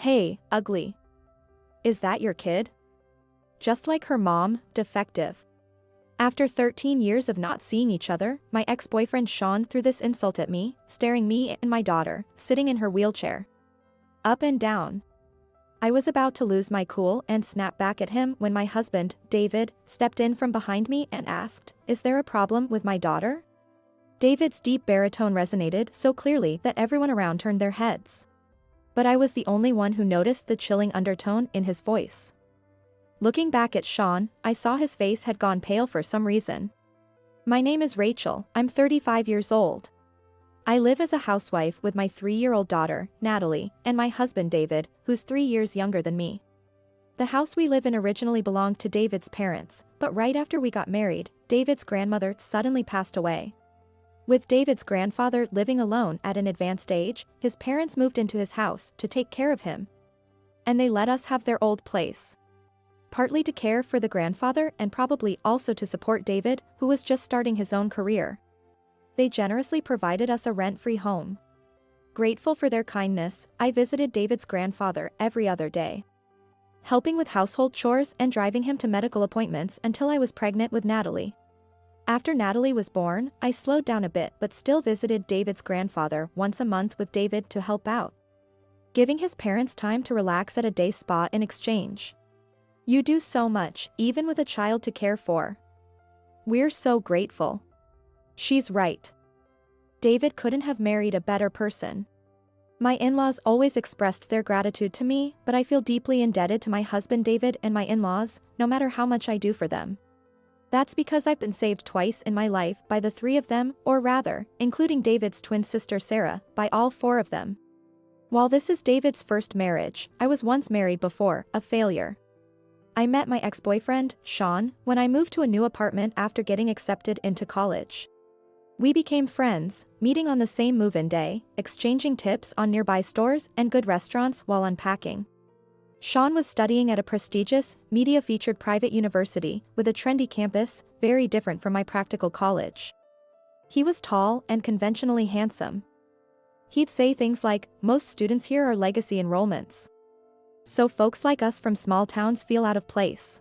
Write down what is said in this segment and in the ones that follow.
Hey, ugly. Is that your kid? Just like her mom, defective. After 13 years of not seeing each other, my ex-boyfriend Sean threw this insult at me, staring me and my daughter, sitting in her wheelchair. Up and down. I was about to lose my cool and snap back at him when my husband, David, stepped in from behind me and asked, "Is there a problem with my daughter?" David's deep baritone resonated so clearly that everyone around turned their heads. But I was the only one who noticed the chilling undertone in his voice. Looking back at Sean, I saw his face had gone pale for some reason. "My name is Rachel, I'm 35 years old. I live as a housewife with my 3-year-old daughter, Natalie, and my husband David, who's 3 years younger than me. The house we live in originally belonged to David's parents, but right after we got married, David's grandmother suddenly passed away. With David's grandfather living alone at an advanced age, his parents moved into his house to take care of him. And they let us have their old place. Partly to care for the grandfather and probably also to support David, who was just starting his own career. They generously provided us a rent-free home. Grateful for their kindness, I visited David's grandfather every other day, helping with household chores and driving him to medical appointments until I was pregnant with Natalie. After Natalie was born, I slowed down a bit but still visited David's grandfather once a month with David to help out, giving his parents time to relax at a day spa in exchange. You do so much, even with a child to care for. We're so grateful. She's right. David couldn't have married a better person. My in-laws always expressed their gratitude to me, but I feel deeply indebted to my husband David and my in-laws, no matter how much I do for them. That's because I've been saved twice in my life by the 3 of them, or rather, including David's twin sister Sarah, by all 4 of them. While this is David's first marriage, I was once married before, a failure. I met my ex-boyfriend, Sean, when I moved to a new apartment after getting accepted into college. We became friends, meeting on the same move-in day, exchanging tips on nearby stores and good restaurants while unpacking. Sean was studying at a prestigious, media-featured private university with a trendy campus, very different from my practical college. He was tall and conventionally handsome. He'd say things like, "Most students here are legacy enrollments. So folks like us from small towns feel out of place.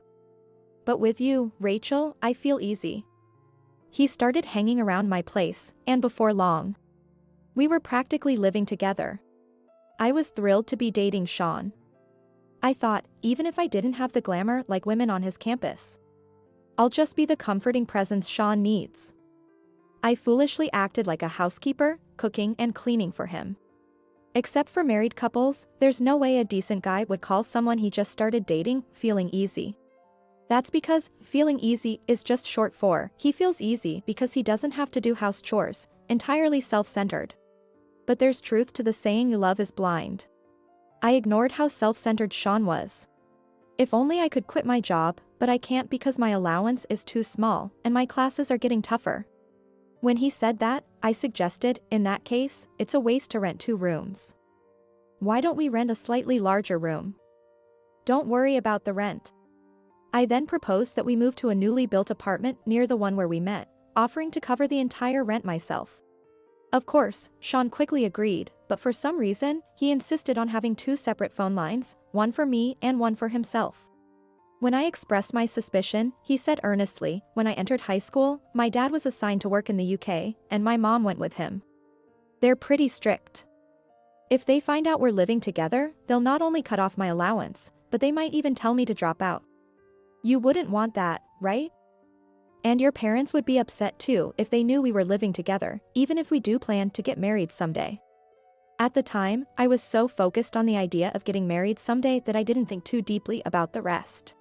But with you, Rachel, I feel easy." He started hanging around my place, and before long, we were practically living together. I was thrilled to be dating Sean. I thought, even if I didn't have the glamour like women on his campus, I'll just be the comforting presence Sean needs. I foolishly acted like a housekeeper, cooking and cleaning for him. Except for married couples, there's no way a decent guy would call someone he just started dating feeling easy. That's because feeling easy is just short for he feels easy because he doesn't have to do house chores, entirely self-centered. But there's truth to the saying love is blind. I ignored how self-centered Sean was. If only I could quit my job, but I can't because my allowance is too small and my classes are getting tougher. When he said that, I suggested, in that case, it's a waste to rent 2 rooms. Why don't we rent a slightly larger room? Don't worry about the rent. I then proposed that we move to a newly built apartment near the one where we met, offering to cover the entire rent myself. Of course, Sean quickly agreed, but for some reason, he insisted on having 2 separate phone lines, one for me and one for himself. When I expressed my suspicion, he said earnestly, "When I entered high school, my dad was assigned to work in the UK, and my mom went with him. They're pretty strict. If they find out we're living together, they'll not only cut off my allowance, but they might even tell me to drop out. You wouldn't want that, right? And your parents would be upset too if they knew we were living together, even if we do plan to get married someday." At the time, I was so focused on the idea of getting married someday that I didn't think too deeply about the rest.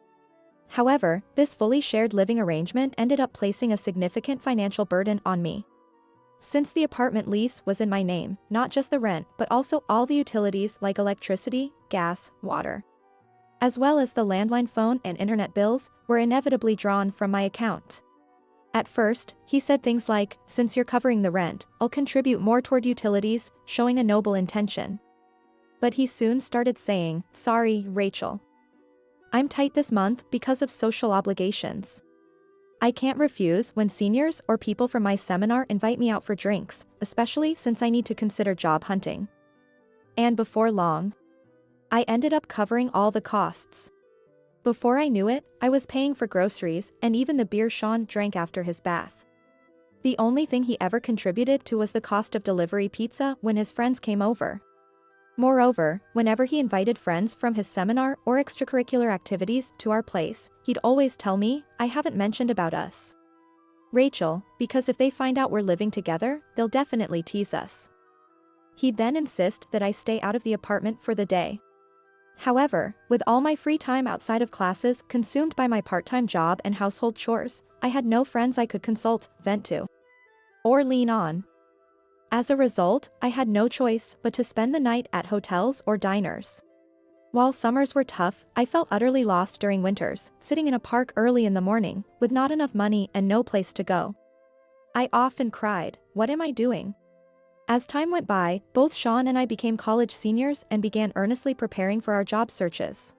However, this fully shared living arrangement ended up placing a significant financial burden on me. Since the apartment lease was in my name, not just the rent but also all the utilities like electricity, gas, water, as well as the landline phone and internet bills, were inevitably drawn from my account. At first, he said things like, "Since you're covering the rent, I'll contribute more toward utilities," showing a noble intention. But he soon started saying, "Sorry, Rachel. I'm tight this month because of social obligations. I can't refuse when seniors or people from my seminar invite me out for drinks, especially since I need to consider job hunting." And before long, I ended up covering all the costs. Before I knew it, I was paying for groceries and even the beer Sean drank after his bath. The only thing he ever contributed to was the cost of delivery pizza when his friends came over. Moreover, whenever he invited friends from his seminar or extracurricular activities to our place, he'd always tell me, "I haven't mentioned about us, Rachel, because if they find out we're living together, they'll definitely tease us." He'd then insist that I stay out of the apartment for the day. However, with all my free time outside of classes consumed by my part-time job and household chores, I had no friends I could consult, vent to, or lean on. As a result, I had no choice but to spend the night at hotels or diners. While summers were tough, I felt utterly lost during winters, sitting in a park early in the morning, with not enough money and no place to go. I often cried, "What am I doing?" As time went by, both Sean and I became college seniors and began earnestly preparing for our job searches.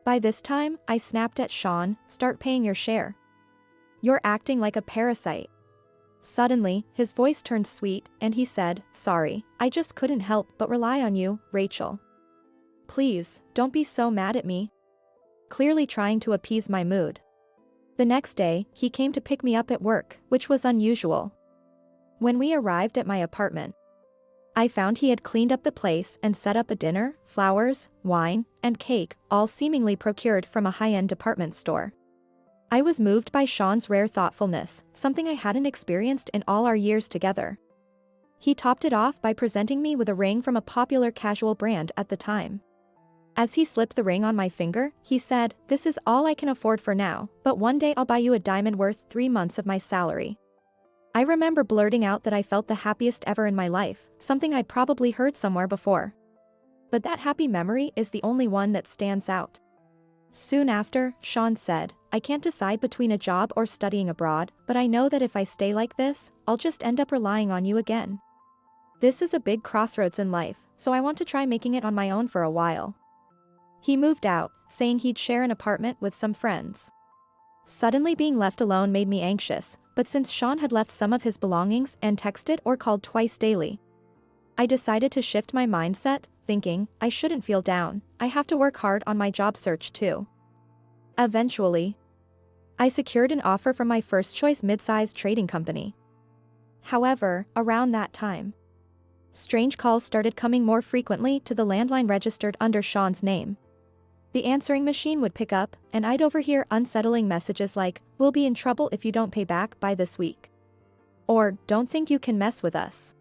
By this time, I snapped at Sean, "Start paying your share. You're acting like a parasite." Suddenly, his voice turned sweet, and he said, "Sorry, I just couldn't help but rely on you, Rachel. Please, don't be so mad at me." Clearly trying to appease my mood. The next day, he came to pick me up at work, which was unusual. When we arrived at my apartment, I found he had cleaned up the place and set up a dinner, flowers, wine, and cake, all seemingly procured from a high-end department store. I was moved by Sean's rare thoughtfulness, something I hadn't experienced in all our years together. He topped it off by presenting me with a ring from a popular casual brand at the time. As he slipped the ring on my finger, he said, "This is all I can afford for now, but one day I'll buy you a diamond worth 3 months of my salary." I remember blurting out that I felt the happiest ever in my life, something I'd probably heard somewhere before. But that happy memory is the only one that stands out. Soon after, Sean said, "I can't decide between a job or studying abroad, but I know that if I stay like this, I'll just end up relying on you again. This is a big crossroads in life, so I want to try making it on my own for a while." He moved out, saying he'd share an apartment with some friends. Suddenly being left alone made me anxious, but since Sean had left some of his belongings and texted or called twice daily, I decided to shift my mindset, thinking, I shouldn't feel down, I have to work hard on my job search too. Eventually, I secured an offer from my first-choice mid-sized trading company. However, around that time, strange calls started coming more frequently to the landline registered under Sean's name. The answering machine would pick up, and I'd overhear unsettling messages like, "We'll be in trouble if you don't pay back by this week." Or, "Don't think you can mess with us."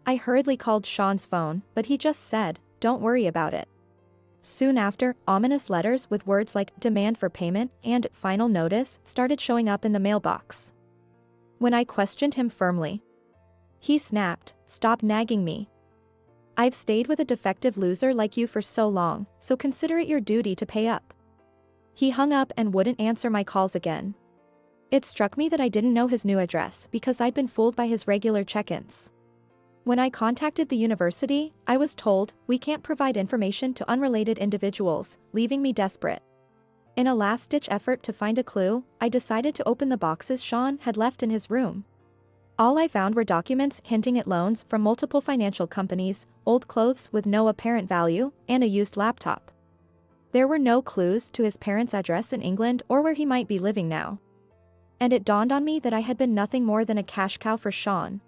I hurriedly called Sean's phone, but he just said, "Don't worry about it." Soon after, ominous letters with words like "demand for payment" and "final notice" started showing up in the mailbox. When I questioned him firmly, he snapped, "Stop nagging me. I've stayed with a defective loser like you for so long, so consider it your duty to pay up." He hung up and wouldn't answer my calls again. It struck me that I didn't know his new address because I'd been fooled by his regular check-ins. When I contacted the university, I was told, "We can't provide information to unrelated individuals," leaving me desperate. In a last-ditch effort to find a clue, I decided to open the boxes Sean had left in his room. All I found were documents hinting at loans from multiple financial companies, old clothes with no apparent value, and a used laptop. There were no clues to his parents' address in England or where he might be living now. And it dawned on me that I had been nothing more than a cash cow for Sean.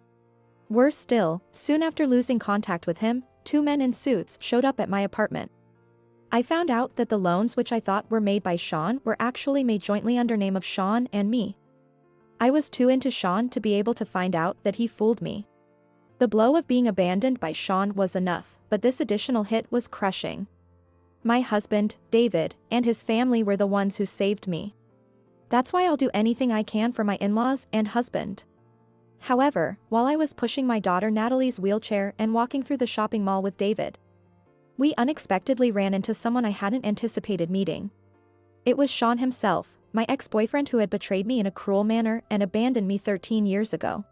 Worse still, soon after losing contact with him, 2 men in suits showed up at my apartment. I found out that the loans which I thought were made by Sean were actually made jointly under name of Sean and me. I was too into Sean to be able to find out that he fooled me. The blow of being abandoned by Sean was enough, but this additional hit was crushing. My husband, David, and his family were the ones who saved me. That's why I'll do anything I can for my in-laws and husband. However, while I was pushing my daughter Natalie's wheelchair and walking through the shopping mall with David, we unexpectedly ran into someone I hadn't anticipated meeting. It was Sean himself, my ex-boyfriend who had betrayed me in a cruel manner and abandoned me 13 years ago.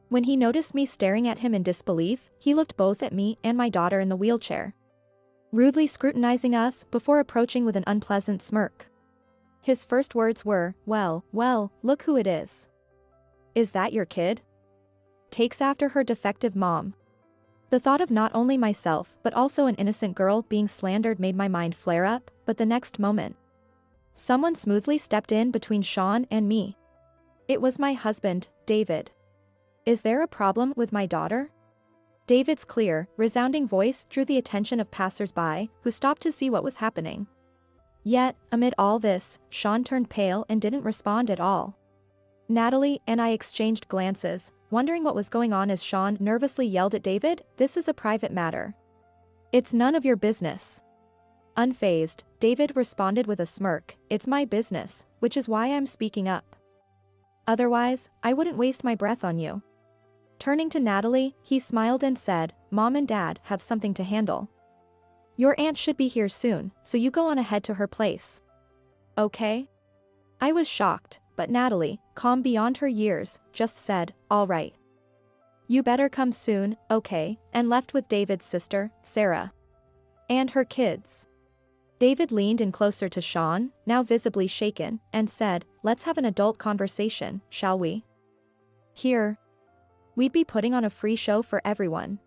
When he noticed me staring at him in disbelief, he looked both at me and my daughter in the wheelchair, rudely scrutinizing us before approaching with an unpleasant smirk. His first words were, well, look who it is. Is that your kid? Takes after her defective mom. The thought of not only myself but also an innocent girl being slandered made my mind flare up, but the next moment, someone smoothly stepped in between Sean and me. It was my husband, David. "Is there a problem with my daughter?" David's clear, resounding voice drew the attention of passers-by, who stopped to see what was happening. Yet, amid all this, Sean turned pale and didn't respond at all. Natalie and I exchanged glances, wondering what was going on as Sean nervously yelled at David, "This is a private matter. It's none of your business." Unfazed, David responded with a smirk, "It's my business, which is why I'm speaking up. Otherwise, I wouldn't waste my breath on you." Turning to Natalie, he smiled and said, "Mom and Dad have something to handle. Your aunt should be here soon, so you go on ahead to her place. Okay?" I was shocked, but Natalie, calm beyond her years, just said, "All right. You better come soon, okay?" and left with David's sister, Sarah, and her kids. David leaned in closer to Sean, now visibly shaken, and said, "Let's have an adult conversation, shall we? Here. We'd be putting on a free show for everyone.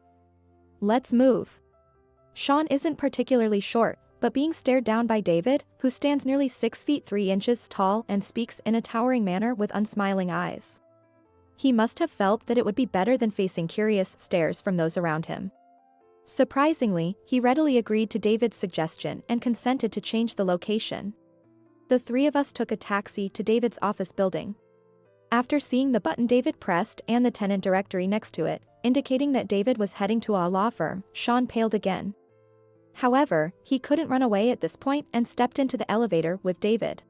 Let's move." Sean isn't particularly short, but being stared down by David, who stands nearly 6 feet 3 inches tall and speaks in a towering manner with unsmiling eyes. He must have felt that it would be better than facing curious stares from those around him. Surprisingly, he readily agreed to David's suggestion and consented to change the location. The three of us took a taxi to David's office building. After seeing the button David pressed and the tenant directory next to it, indicating that David was heading to a law firm, Sean paled again. However, he couldn't run away at this point and stepped into the elevator with David.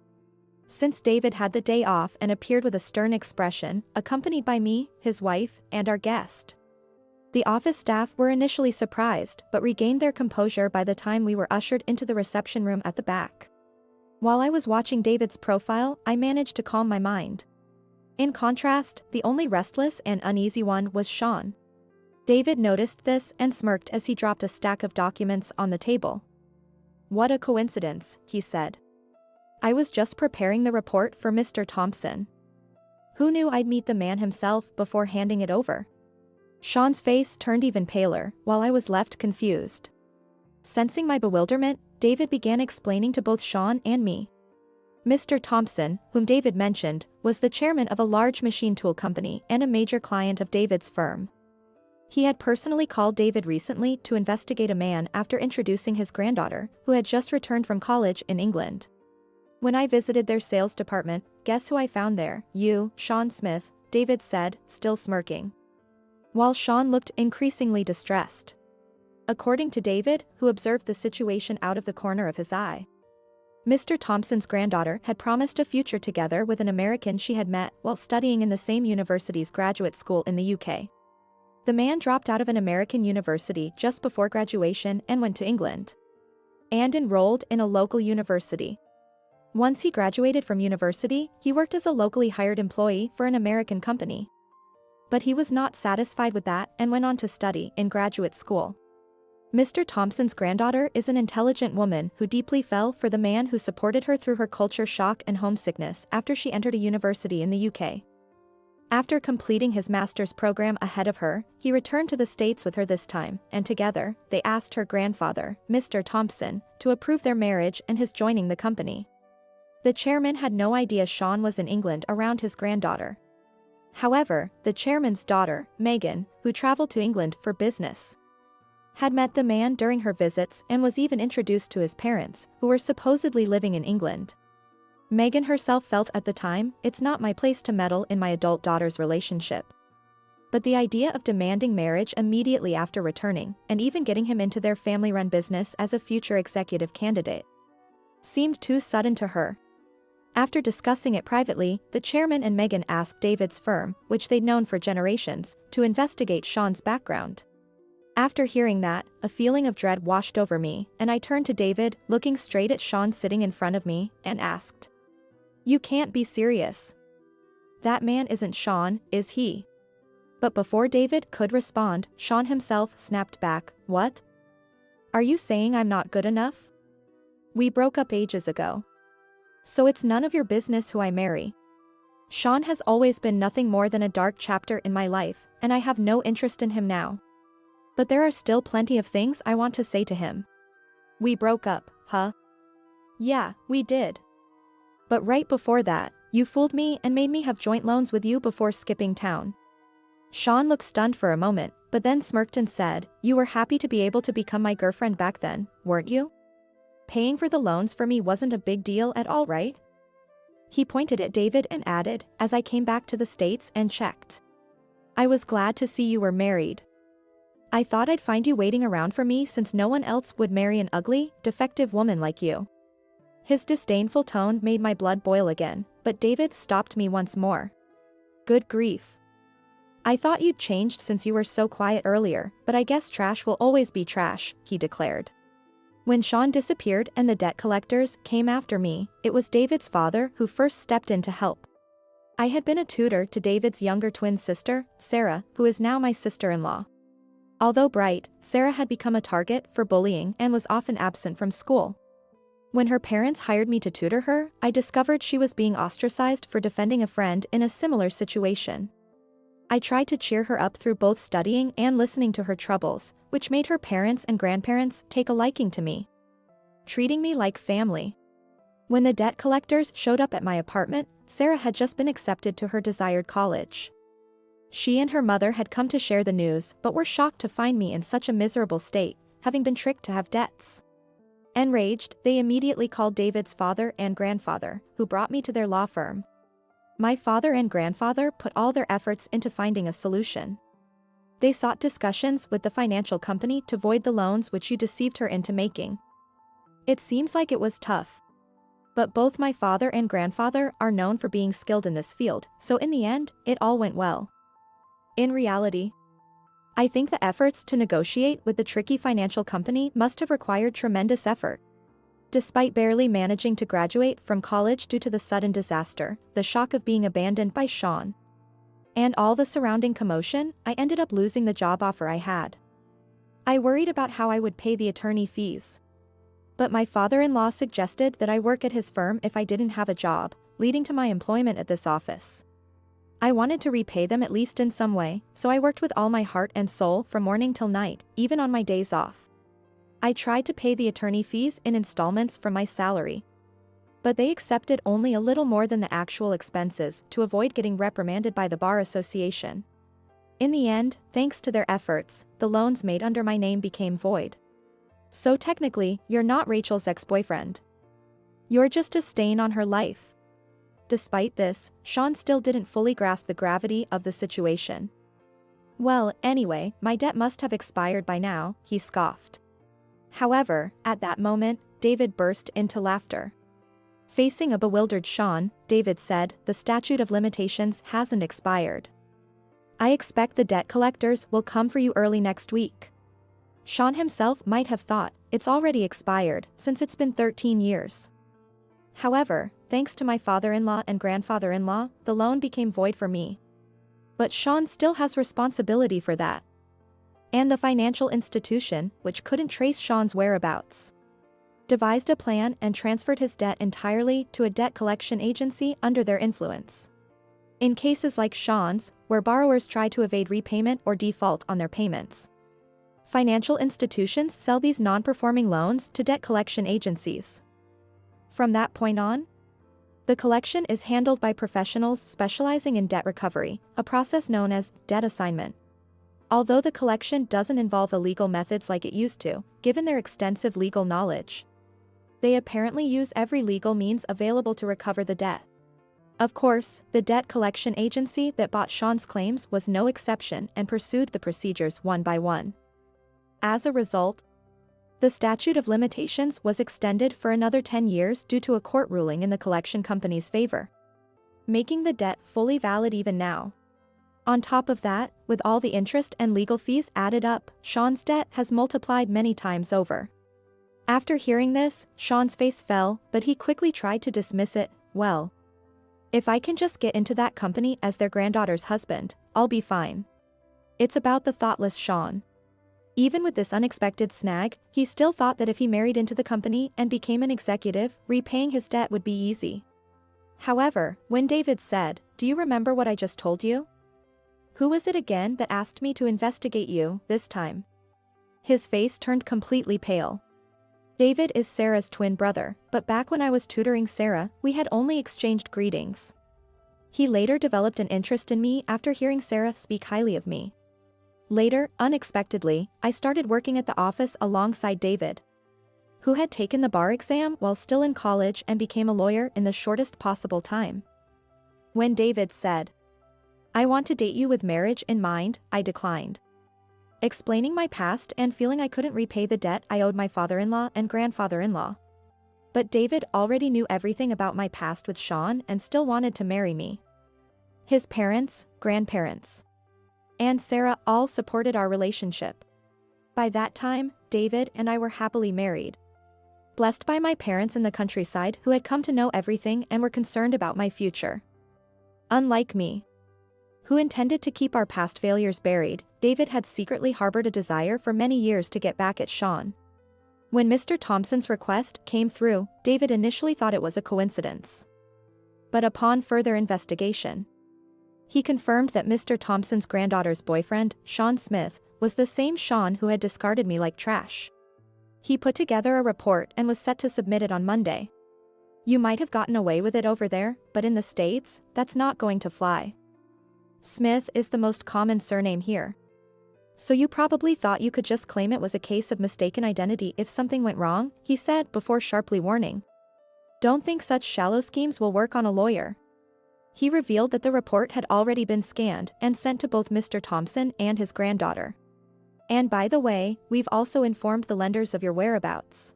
Since David had the day off and appeared with a stern expression, accompanied by me, his wife, and our guest. The office staff were initially surprised but regained their composure by the time we were ushered into the reception room at the back. While I was watching David's profile, I managed to calm my mind. In contrast, the only restless and uneasy one was Sean. David noticed this and smirked as he dropped a stack of documents on the table. "What a coincidence," he said. "I was just preparing the report for Mr. Thompson. Who knew I'd meet the man himself before handing it over?" Sean's face turned even paler, while I was left confused. Sensing my bewilderment, David began explaining to both Sean and me. Mr. Thompson, whom David mentioned, was the chairman of a large machine tool company and a major client of David's firm. He had personally called David recently to investigate a man after introducing his granddaughter, who had just returned from college in England. "When I visited their sales department, guess who I found there? You, Sean Smith," David said, still smirking, while Sean looked increasingly distressed. According to David, who observed the situation out of the corner of his eye, Mr. Thompson's granddaughter had promised a future together with an American she had met while studying in the same university's graduate school in the UK. The man dropped out of an American university just before graduation and went to England and enrolled in a local university. Once he graduated from university, he worked as a locally hired employee for an American company. But he was not satisfied with that and went on to study in graduate school. Mr. Thompson's granddaughter is an intelligent woman who deeply fell for the man who supported her through her culture shock and homesickness after she entered a university in the UK. After completing his master's program ahead of her, he returned to the States with her this time, and together, they asked her grandfather, Mr. Thompson, to approve their marriage and his joining the company. The chairman had no idea Sean was in England around his granddaughter. However, the chairman's daughter, Megan, who traveled to England for business, had met the man during her visits and was even introduced to his parents, who were supposedly living in England. Megan herself felt at the time, "It's not my place to meddle in my adult daughter's relationship." But the idea of demanding marriage immediately after returning, and even getting him into their family-run business as a future executive candidate, seemed too sudden to her. After discussing it privately, the chairman and Megan asked David's firm, which they'd known for generations, to investigate Sean's background. After hearing that, a feeling of dread washed over me, and I turned to David, looking straight at Sean sitting in front of me, and asked, "You can't be serious. That man isn't Sean, is he?" But before David could respond, Sean himself snapped back, "What? Are you saying I'm not good enough? We broke up ages ago. So it's none of your business who I marry. Sean has always been nothing more than a dark chapter in my life, and I have no interest in him now." But there are still plenty of things I want to say to him. We broke up, huh? Yeah, we did. But right before that, you fooled me and made me have joint loans with you before skipping town. Sean looked stunned for a moment, but then smirked and said, you were happy to be able to become my girlfriend back then, weren't you? Paying for the loans for me wasn't a big deal at all, right? He pointed at David and added, as I came back to the States and checked. I was glad to see you were married. I thought I'd find you waiting around for me since no one else would marry an ugly, defective woman like you. His disdainful tone made my blood boil again, but David stopped me once more. Good grief. I thought you'd changed since you were so quiet earlier, but I guess trash will always be trash, he declared. When Sean disappeared and the debt collectors came after me, it was David's father who first stepped in to help. I had been a tutor to David's younger twin sister, Sarah, who is now my sister-in-law. Although bright, Sarah had become a target for bullying and was often absent from school. When her parents hired me to tutor her, I discovered she was being ostracized for defending a friend in a similar situation. I tried to cheer her up through both studying and listening to her troubles, which made her parents and grandparents take a liking to me, treating me like family. When the debt collectors showed up at my apartment, Sarah had just been accepted to her desired college. She and her mother had come to share the news but were shocked to find me in such a miserable state, having been tricked to have debts. Enraged, they immediately called David's father and grandfather, who brought me to their law firm. My father and grandfather put all their efforts into finding a solution. They sought discussions with the financial company to void the loans which you deceived her into making. It seems like it was tough. But both my father and grandfather are known for being skilled in this field, so in the end, it all went well. In reality, I think the efforts to negotiate with the tricky financial company must have required tremendous effort. Despite barely managing to graduate from college due to the sudden disaster, the shock of being abandoned by Sean, and all the surrounding commotion, I ended up losing the job offer I had. I worried about how I would pay the attorney fees. But my father-in-law suggested that I work at his firm if I didn't have a job, leading to my employment at this office. I wanted to repay them at least in some way, so I worked with all my heart and soul from morning till night, even on my days off. I tried to pay the attorney fees in installments from my salary. But they accepted only a little more than the actual expenses to avoid getting reprimanded by the Bar Association. In the end, thanks to their efforts, the loans made under my name became void. So technically, you're not Rachel's ex-boyfriend. You're just a stain on her life. Despite this, Sean still didn't fully grasp the gravity of the situation. Well, anyway, my debt must have expired by now, he scoffed. However, at that moment, David burst into laughter. Facing a bewildered Sean, David said, the statute of limitations hasn't expired. I expect the debt collectors will come for you early next week. Sean himself might have thought, it's already expired, since it's been 13 years. However, thanks to my father-in-law and grandfather-in-law, the loan became void for me. But Sean still has responsibility for that. And the financial institution, which couldn't trace Sean's whereabouts, devised a plan and transferred his debt entirely to a debt collection agency under their influence. In cases like Sean's, where borrowers try to evade repayment or default on their payments, financial institutions sell these non-performing loans to debt collection agencies. From that point on, the collection is handled by professionals specializing in debt recovery, a process known as debt assignment. Although the collection doesn't involve illegal methods like it used to, given their extensive legal knowledge, they apparently use every legal means available to recover the debt. Of course, the debt collection agency that bought Sean's claims was no exception and pursued the procedures one by one. As a result, the statute of limitations was extended for another 10 years due to a court ruling in the collection company's favor, making the debt fully valid even now. On top of that, with all the interest and legal fees added up, Sean's debt has multiplied many times over. After hearing this, Sean's face fell, but he quickly tried to dismiss it. Well, if I can just get into that company as their granddaughter's husband, I'll be fine. It's about the thoughtless Sean. Even with this unexpected snag, he still thought that if he married into the company and became an executive, repaying his debt would be easy. However, when David said, "Do you remember what I just told you? Who was it again that asked me to investigate you this time?" His face turned completely pale. David is Sarah's twin brother, but back when I was tutoring Sarah, we had only exchanged greetings. He later developed an interest in me after hearing Sarah speak highly of me. Later, unexpectedly, I started working at the office alongside David, who had taken the bar exam while still in college and became a lawyer in the shortest possible time. When David said, "I want to date you with marriage in mind," I declined, explaining my past and feeling I couldn't repay the debt I owed my father-in-law and grandfather-in-law. But David already knew everything about my past with Sean and still wanted to marry me. His parents, grandparents, and Sarah all supported our relationship. By that time, David and I were happily married, blessed by my parents in the countryside who had come to know everything and were concerned about my future. Unlike me, who intended to keep our past failures buried, David had secretly harbored a desire for many years to get back at Sean. When Mr. Thompson's request came through, David initially thought it was a coincidence. But upon further investigation, he confirmed that Mr. Thompson's granddaughter's boyfriend, Sean Smith, was the same Sean who had discarded me like trash. He put together a report and was set to submit it on Monday. You might have gotten away with it over there, but in the States, that's not going to fly. Smith is the most common surname here. So you probably thought you could just claim it was a case of mistaken identity if something went wrong, he said before sharply warning. Don't think such shallow schemes will work on a lawyer. He revealed that the report had already been scanned and sent to both Mr. Thompson and his granddaughter. And by the way, we've also informed the lenders of your whereabouts.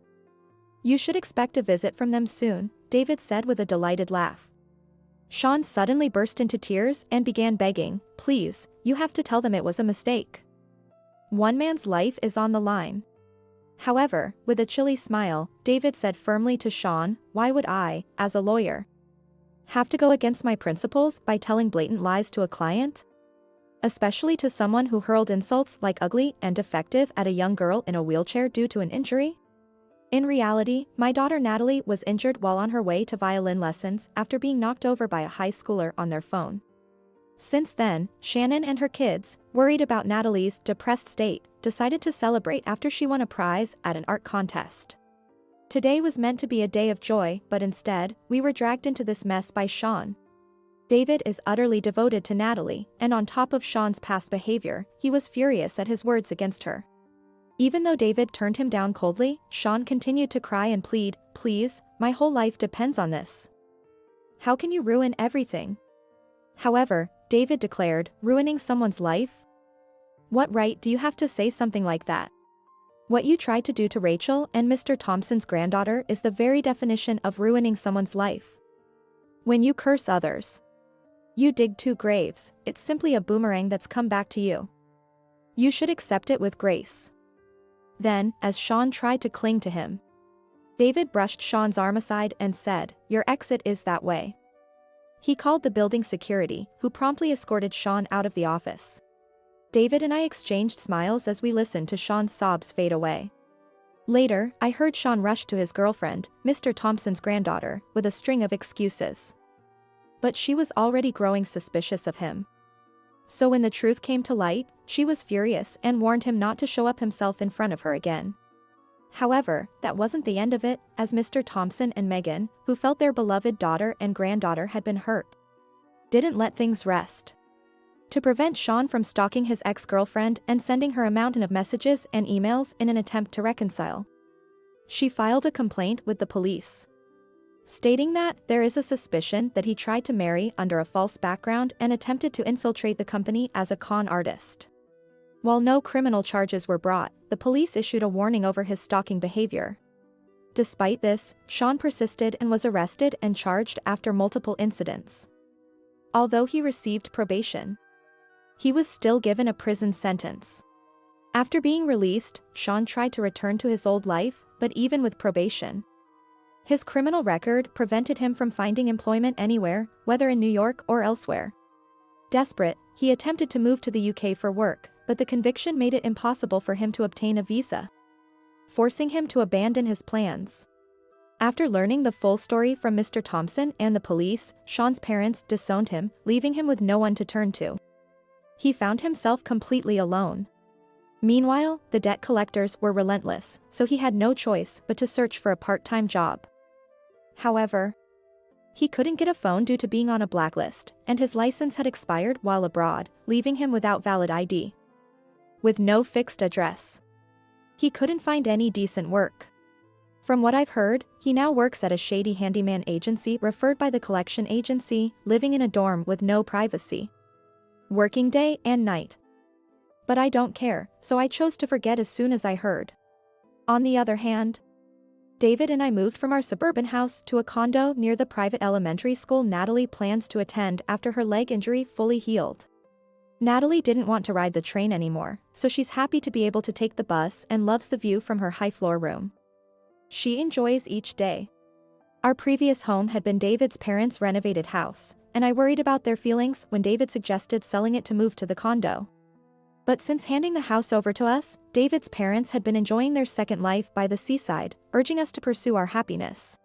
You should expect a visit from them soon, David said with a delighted laugh. Sean suddenly burst into tears and began begging, please, you have to tell them it was a mistake. One man's life is on the line. However, with a chilly smile, David said firmly to Sean, why would I, as a lawyer, have to go against my principles by telling blatant lies to a client? Especially to someone who hurled insults like ugly and defective at a young girl in a wheelchair due to an injury? In reality, my daughter Natalie was injured while on her way to violin lessons after being knocked over by a high schooler on their phone. Since then, Shannon and her kids, worried about Natalie's depressed state, decided to celebrate after she won a prize at an art contest. Today was meant to be a day of joy, but instead, we were dragged into this mess by Sean. David is utterly devoted to Natalie, and on top of Sean's past behavior, he was furious at his words against her. Even though David turned him down coldly, Sean continued to cry and plead, please, my whole life depends on this. How can you ruin everything? However, David declared, ruining someone's life? What right do you have to say something like that? What you tried to do to Rachel and Mr. Thompson's granddaughter is the very definition of ruining someone's life. When you curse others, you dig two graves, it's simply a boomerang that's come back to you. You should accept it with grace. Then, as Sean tried to cling to him, David brushed Sean's arm aside and said, your exit is that way. He called the building security, who promptly escorted Sean out of the office. David and I exchanged smiles as we listened to Sean's sobs fade away. Later, I heard Sean rush to his girlfriend, Mr. Thompson's granddaughter, with a string of excuses. But she was already growing suspicious of him. So when the truth came to light, she was furious and warned him not to show up himself in front of her again. However, that wasn't the end of it, as Mr. Thompson and Megan, who felt their beloved daughter and granddaughter had been hurt, didn't let things rest. To prevent Sean from stalking his ex-girlfriend and sending her a mountain of messages and emails in an attempt to reconcile, she filed a complaint with the police, stating that there is a suspicion that he tried to marry under a false background and attempted to infiltrate the company as a con artist. While no criminal charges were brought, the police issued a warning over his stalking behavior. Despite this, Sean persisted and was arrested and charged after multiple incidents. Although he received probation, he was still given a prison sentence. After being released, Sean tried to return to his old life, but even with probation, his criminal record prevented him from finding employment anywhere, whether in New York or elsewhere. Desperate, he attempted to move to the UK for work, but the conviction made it impossible for him to obtain a visa, forcing him to abandon his plans. After learning the full story from Mr. Thompson and the police, Sean's parents disowned him, leaving him with no one to turn to. He found himself completely alone. Meanwhile, the debt collectors were relentless, so he had no choice but to search for a part-time job. However, he couldn't get a phone due to being on a blacklist, and his license had expired while abroad, leaving him without valid ID. With no fixed address, he couldn't find any decent work. From what I've heard, he now works at a shady handyman agency referred by the collection agency, living in a dorm with no privacy, working day and night. But I don't care, so I chose to forget as soon as I heard. On the other hand, David and I moved from our suburban house to a condo near the private elementary school Natalie plans to attend after her leg injury fully healed. Natalie didn't want to ride the train anymore, so she's happy to be able to take the bus and loves the view from her high-floor room. She enjoys each day. Our previous home had been David's parents' renovated house, and I worried about their feelings when David suggested selling it to move to the condo. But since handing the house over to us, David's parents had been enjoying their second life by the seaside, urging us to pursue our happiness.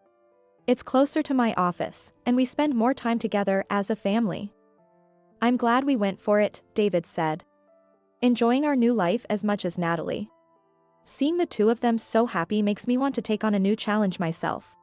It's closer to my office, and we spend more time together as a family. I'm glad we went for it, David said, enjoying our new life as much as Natalie. Seeing the two of them so happy makes me want to take on a new challenge myself.